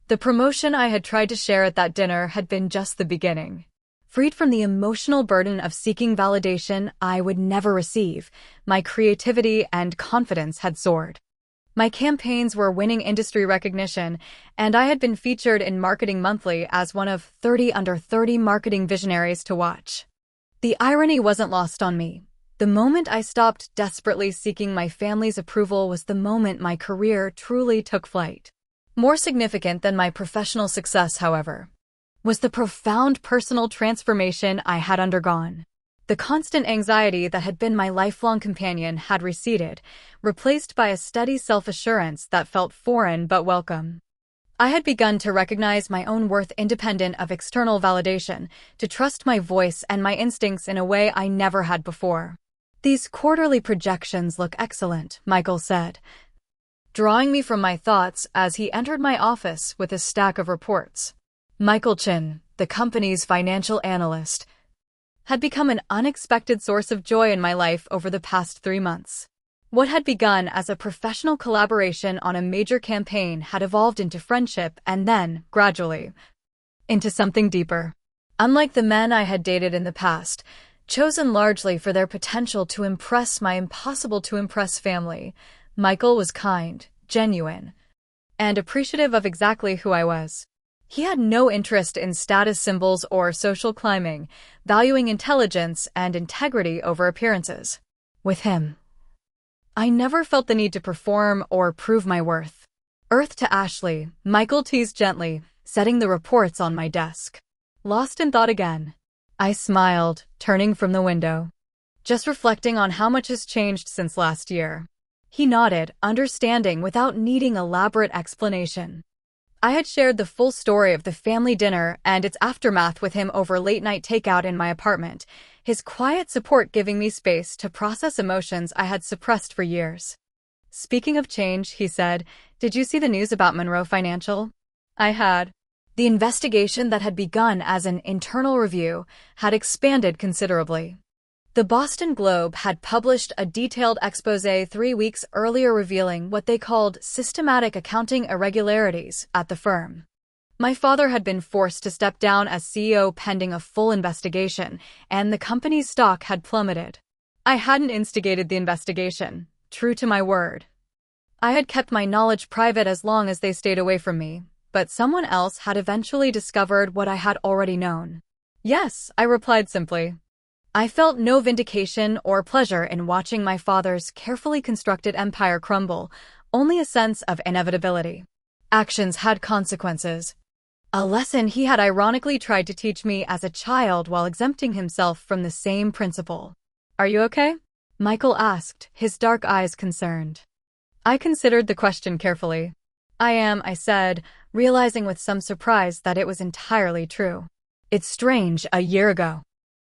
The promotion I had tried to share at that dinner had been just the beginning. Freed from the emotional burden of seeking validation I would never receive, my creativity and confidence had soared. My campaigns were winning industry recognition, and I had been featured in Marketing Monthly as one of 30 under 30 marketing visionaries to watch. The irony wasn't lost on me. The moment I stopped desperately seeking my family's approval was the moment my career truly took flight. More significant than my professional success, however, was the profound personal transformation I had undergone. The constant anxiety that had been my lifelong companion had receded, replaced by a steady self-assurance that felt foreign but welcome. I had begun to recognize my own worth independent of external validation, to trust my voice and my instincts in a way I never had before. "These quarterly projections look excellent," Michael said, drawing me from my thoughts as he entered my office with a stack of reports. Michael Chin, the company's financial analyst, had become an unexpected source of joy in my life over the past 3 months. What had begun as a professional collaboration on a major campaign had evolved into friendship and then, gradually, into something deeper. Unlike the men I had dated in the past, chosen largely for their potential to impress my impossible-to-impress family, Michael was kind, genuine, and appreciative of exactly who I was. He had no interest in status symbols or social climbing, valuing intelligence and integrity over appearances. With him, I never felt the need to perform or prove my worth. "Earth to Ashley," Michael teased gently, setting the reports on my desk. Lost in thought again, I smiled, turning from the window, just reflecting on how much has changed since last year. He nodded, understanding without needing elaborate explanation. I had shared the full story of the family dinner and its aftermath with him over late-night takeout in my apartment, his quiet support giving me space to process emotions I had suppressed for years. "Speaking of change," he said, "did you see the news about Monroe Financial?" I had. The investigation that had begun as an internal review had expanded considerably. The Boston Globe had published a detailed exposé 3 weeks earlier revealing what they called systematic accounting irregularities at the firm. My father had been forced to step down as CEO pending a full investigation, and the company's stock had plummeted. I hadn't instigated the investigation, true to my word. I had kept my knowledge private as long as they stayed away from me, but someone else had eventually discovered what I had already known. "Yes," I replied simply. I felt no vindication or pleasure in watching my father's carefully constructed empire crumble, only a sense of inevitability. Actions had consequences. A lesson he had ironically tried to teach me as a child while exempting himself from the same principle. "Are you okay?" Michael asked, his dark eyes concerned. I considered the question carefully. "I am," I said, realizing with some surprise that it was entirely true. "It's strange, a year ago,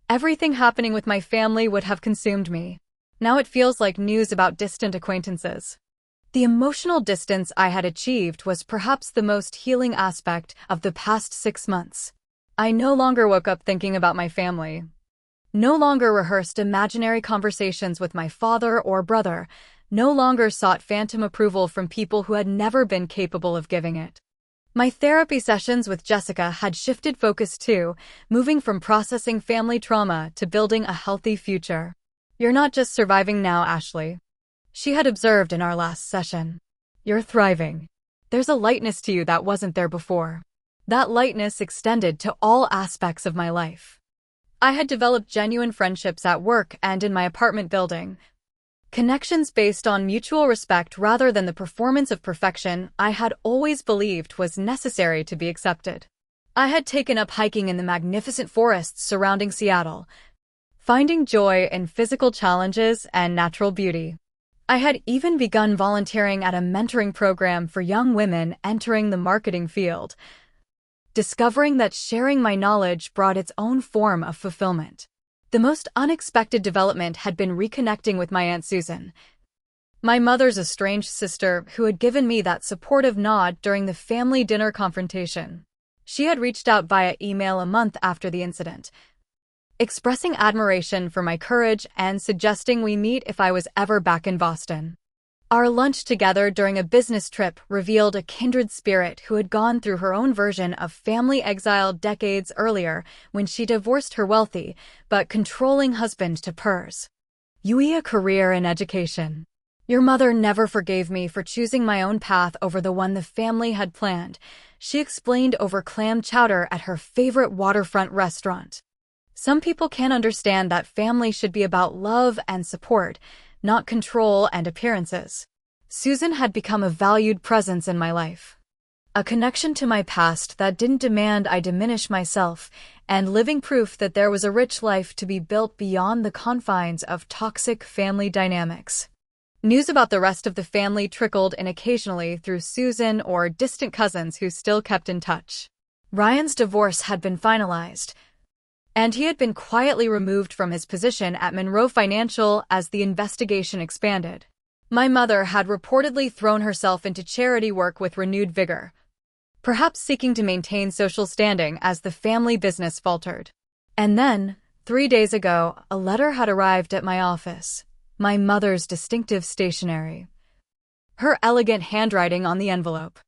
everything happening with my family would have consumed me. Now it feels like news about distant acquaintances." The emotional distance I had achieved was perhaps the most healing aspect of the past 6 months. I no longer woke up thinking about my family. No longer rehearsed imaginary conversations with my father or brother. No longer sought phantom approval from people who had never been capable of giving it. My therapy sessions with Jessica had shifted focus too, moving from processing family trauma to building a healthy future. "You're not just surviving now, Ashley," she had observed in our last session. "You're thriving. There's a lightness to you that wasn't there before." That lightness extended to all aspects of my life. I had developed genuine friendships at work and in my apartment building. Connections based on mutual respect rather than the performance of perfection I had always believed was necessary to be accepted. I had taken up hiking in the magnificent forests surrounding Seattle, finding joy in physical challenges and natural beauty. I had even begun volunteering at a mentoring program for young women entering the marketing field, discovering that sharing my knowledge brought its own form of fulfillment. The most unexpected development had been reconnecting with my Aunt Susan, my mother's estranged sister who had given me that supportive nod during the family dinner confrontation. She had reached out via email a month after the incident, expressing admiration for my courage and suggesting we meet if I was ever back in Boston. Our lunch together during a business trip revealed a kindred spirit who had gone through her own version of family exile decades earlier when she divorced her wealthy but controlling husband to pursue a career in education. Your mother never forgave me for choosing my own path over the one the family had planned, she explained over clam chowder at her favorite waterfront restaurant. Some people can't understand that family should be about love and support, not control and appearances. Susan had become a valued presence in my life, a connection to my past that didn't demand I diminish myself, and living proof that there was a rich life to be built beyond the confines of toxic family dynamics. News about the rest of the family trickled in occasionally through Susan or distant cousins who still kept in touch. Ryan's divorce had been finalized, and he had been quietly removed from his position at Monroe Financial as the investigation expanded. My mother had reportedly thrown herself into charity work with renewed vigor, perhaps seeking to maintain social standing as the family business faltered. And then, 3 days ago, a letter had arrived at my office, my mother's distinctive stationery, her elegant handwriting on the envelope.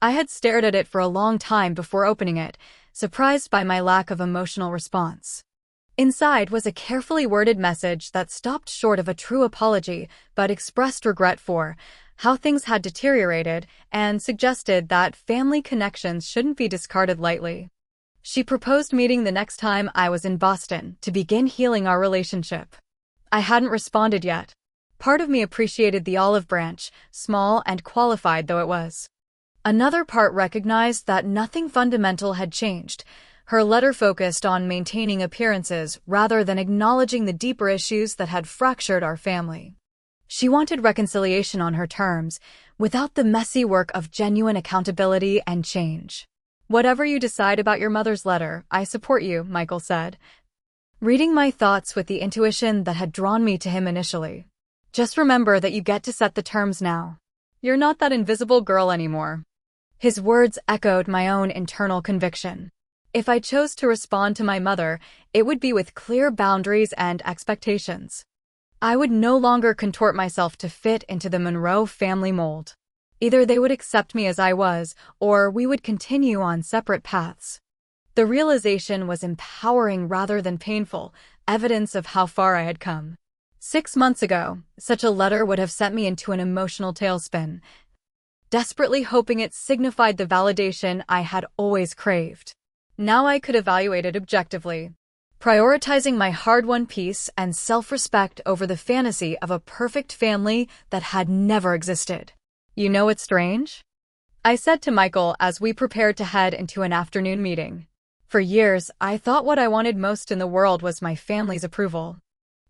I had stared at it for a long time before opening it, surprised by my lack of emotional response. Inside was a carefully worded message that stopped short of a true apology but expressed regret for how things had deteriorated and suggested that family connections shouldn't be discarded lightly. She proposed meeting the next time I was in Boston to begin healing our relationship. I hadn't responded yet. Part of me appreciated the olive branch, small and qualified though it was. Another part recognized that nothing fundamental had changed. Her letter focused on maintaining appearances rather than acknowledging the deeper issues that had fractured our family. She wanted reconciliation on her terms, without the messy work of genuine accountability and change. Whatever you decide about your mother's letter, I support you, Michael said, reading my thoughts with the intuition that had drawn me to him initially. Just remember that you get to set the terms now. You're not that invisible girl anymore. His words echoed my own internal conviction. If I chose to respond to my mother, it would be with clear boundaries and expectations. I would no longer contort myself to fit into the Monroe family mold. Either they would accept me as I was, or we would continue on separate paths. The realization was empowering rather than painful, evidence of how far I had come. 6 months ago, such a letter would have sent me into an emotional tailspin, desperately hoping it signified the validation I had always craved. Now I could evaluate it objectively, prioritizing my hard-won peace and self-respect over the fantasy of a perfect family that had never existed. You know what's strange? I said to Michael as we prepared to head into an afternoon meeting. For years, I thought what I wanted most in the world was my family's approval.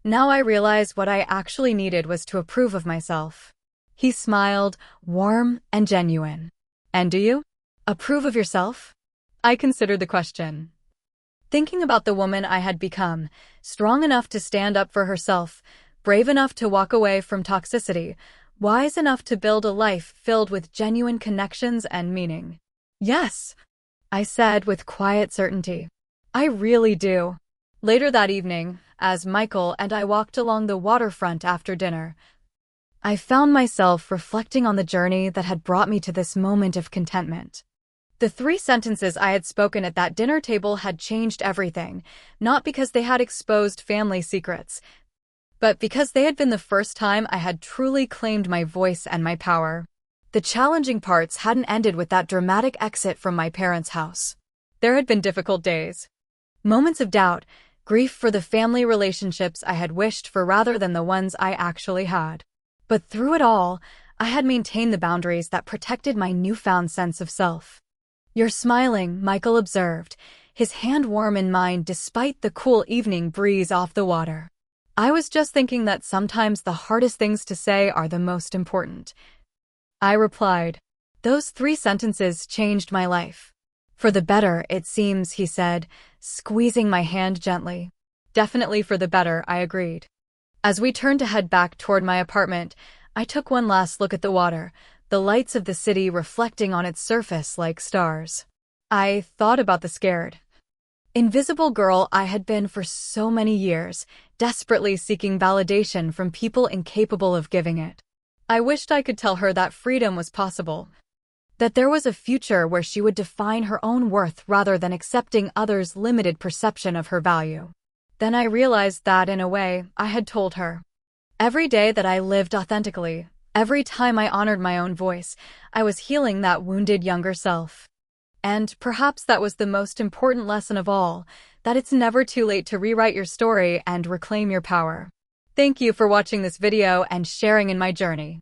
Now I realize what I actually needed was to approve of myself. He smiled, warm and genuine. And do you? Approve of yourself? I considered the question. Thinking about the woman I had become, strong enough to stand up for herself, brave enough to walk away from toxicity, wise enough to build a life filled with genuine connections and meaning. Yes, I said with quiet certainty. I really do. Later that evening, as Michael and I walked along the waterfront after dinner, I found myself reflecting on the journey that had brought me to this moment of contentment. The 3 sentences I had spoken at that dinner table had changed everything, not because they had exposed family secrets, but because they had been the first time I had truly claimed my voice and my power. The challenging parts hadn't ended with that dramatic exit from my parents' house. There had been difficult days, moments of doubt, grief for the family relationships I had wished for rather than the ones I actually had. But through it all, I had maintained the boundaries that protected my newfound sense of self. You're smiling, Michael observed, his hand warm in mine despite the cool evening breeze off the water. I was just thinking that sometimes the hardest things to say are the most important. I replied. Those 3 sentences changed my life. For the better, it seems, he said, squeezing my hand gently. Definitely for the better, I agreed. As we turned to head back toward my apartment, I took one last look at the water, the lights of the city reflecting on its surface like stars. I thought about the scared, invisible girl I had been for so many years, desperately seeking validation from people incapable of giving it. I wished I could tell her that freedom was possible, that there was a future where she would define her own worth rather than accepting others' limited perception of her value. Then I realized that, in a way, I had told her. Every day that I lived authentically, every time I honored my own voice, I was healing that wounded younger self. And perhaps that was the most important lesson of all, that it's never too late to rewrite your story and reclaim your power. Thank you for watching this video and sharing in my journey.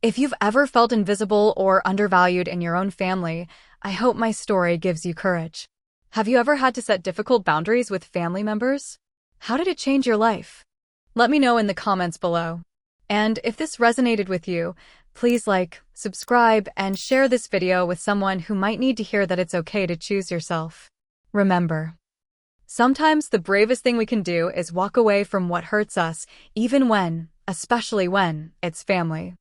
If you've ever felt invisible or undervalued in your own family, I hope my story gives you courage. Have you ever had to set difficult boundaries with family members? How did it change your life? Let me know in the comments below. And if this resonated with you, please like, subscribe, and share this video with someone who might need to hear that it's okay to choose yourself. Remember, sometimes the bravest thing we can do is walk away from what hurts us, especially when it's family.